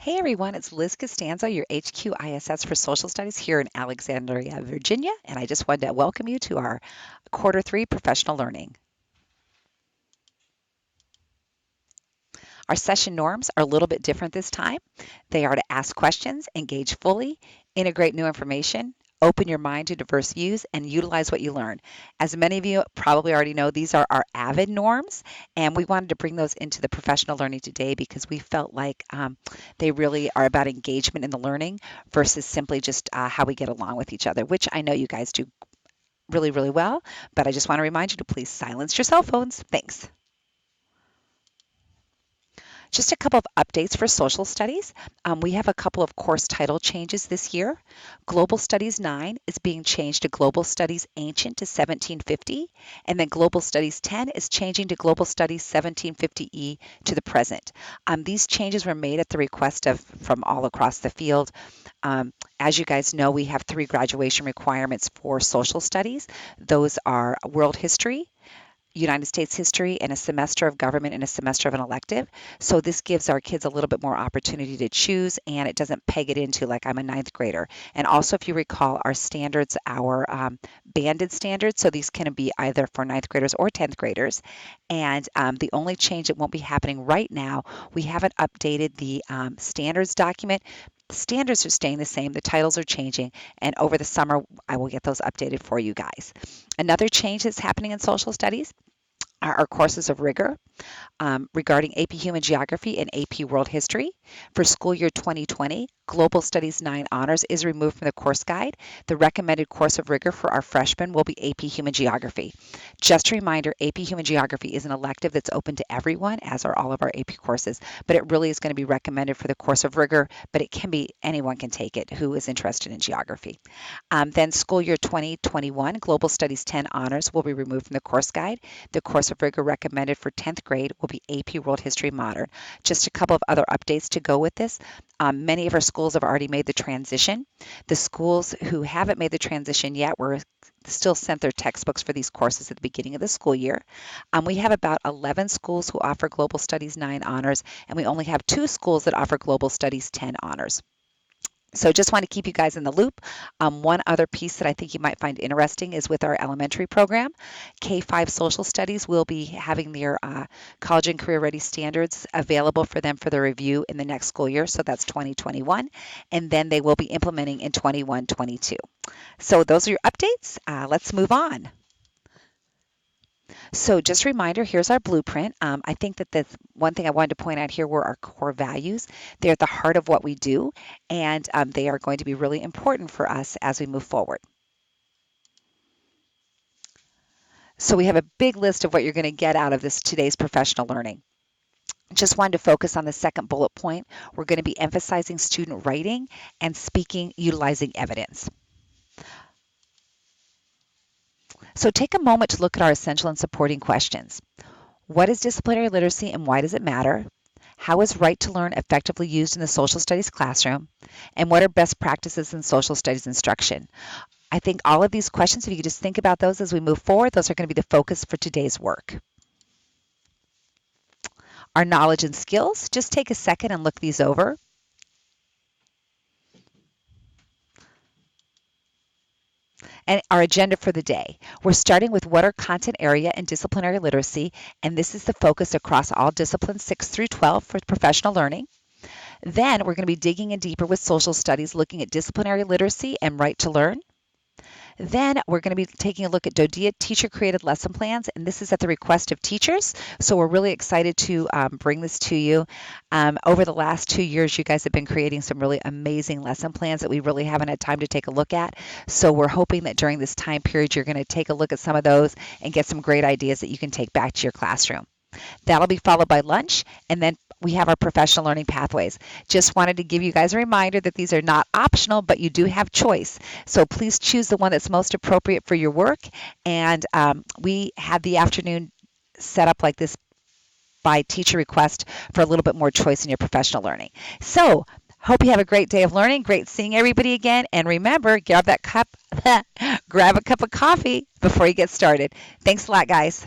Hey everyone, it's Liz Costanzo, your HQISS for Social Studies here in Alexandria, Virginia, and I just wanted to welcome you to our quarter three professional learning. Our session norms are a little bit different this time. They are to ask questions, engage fully, integrate new information, open your mind to diverse views, and utilize what you learn. As many of you probably already know, these are our AVID norms, and we wanted to bring those into the professional learning today because we felt like they really are about engagement in the learning versus simply just how we get along with each other, which I know you guys do really, really well. But I just want to remind you to please silence your cell phones. Thanks. Just a couple of updates for social studies. We have a couple of course title changes this year. Global Studies 9 is being changed to Global Studies Ancient to 1750, and then Global Studies 10 is changing to Global Studies 1750E to the present. These changes were made at the request of from all across the field. As you guys know, we have three graduation requirements for social studies. Those are world history, United States history, and a semester of government and a semester of an elective. So this gives our kids a little bit more opportunity to choose, and it doesn't peg it into like I'm a ninth grader. And also, if you recall, our standards, our banded standards, so these can be either for ninth graders or 10th graders. And the only change that won't be happening right now, we haven't updated the standards document. The standards are staying the same, the titles are changing, and over the summer I will get those updated for you guys. Another change that's happening in social studies are our courses of rigor regarding AP Human Geography and AP World History. For school year 2020, Global Studies 9 Honors is removed from the course guide. The recommended course of rigor for our freshmen will be AP Human Geography. Just a reminder, AP Human Geography is an elective that's open to everyone, as are all of our AP courses, but it really is going to be recommended for the course of rigor, but it can be, anyone can take it who is interested in geography. Then school year 2021, Global Studies 10 Honors will be removed from the course guide. The course of rigor recommended for 10th grade will be AP World History Modern. Just a couple of other updates to go with this. Many of our schools have already made the transition. The schools who haven't made the transition yet were still sent their textbooks for these courses at the beginning of the school year. We have about 11 schools who offer Global Studies 9 honors, and we only have 2 schools that offer Global Studies 10 honors. So just want to keep you guys in the loop. One other piece that I think you might find interesting is with our elementary program. K-5 Social Studies will be having their college and career ready standards available for them for their review in the next school year. So that's 2021. And then they will be implementing in 21-22. So those are your updates. Let's move on. So just a reminder, here's our blueprint. I think that the one thing I wanted to point out here were our core values. They're at the heart of what we do, and they are going to be really important for us as we move forward. So we have a big list of what you're going to get out of this today's professional learning. Just wanted to focus on the second bullet point. We're going to be emphasizing student writing and speaking utilizing evidence. So take a moment to look at our essential and supporting questions. What is disciplinary literacy and why does it matter? How is right to learn effectively used in the social studies classroom? And what are best practices in social studies instruction? I think all of these questions, if you could just think about those as we move forward, those are going to be the focus for today's work. Our knowledge and skills, just take a second and look these over. And our agenda for the day. We're starting with what are content area and disciplinary literacy, and this is the focus across all disciplines 6 through 12 for professional learning. Then we're going to be digging in deeper with social studies, looking at disciplinary literacy and right to learn. Then we're going to be taking a look at DoDEA teacher-created lesson plans, and this is at the request of teachers. So we're really excited to bring this to you. Over the last 2 years, you guys have been creating some really amazing lesson plans that we really haven't had time to take a look at. So we're hoping that during this time period, you're going to take a look at some of those and get some great ideas that you can take back to your classroom. That'll be followed by lunch, and then we have our professional learning pathways. Just wanted to give you guys a reminder that these are not optional, but you do have choice. So please choose the one that's most appropriate for your work. And we have the afternoon set up like this by teacher request for a little bit more choice in your professional learning. So hope you have a great day of learning. Great seeing everybody again. And remember, grab a cup of coffee before you get started. Thanks a lot, guys.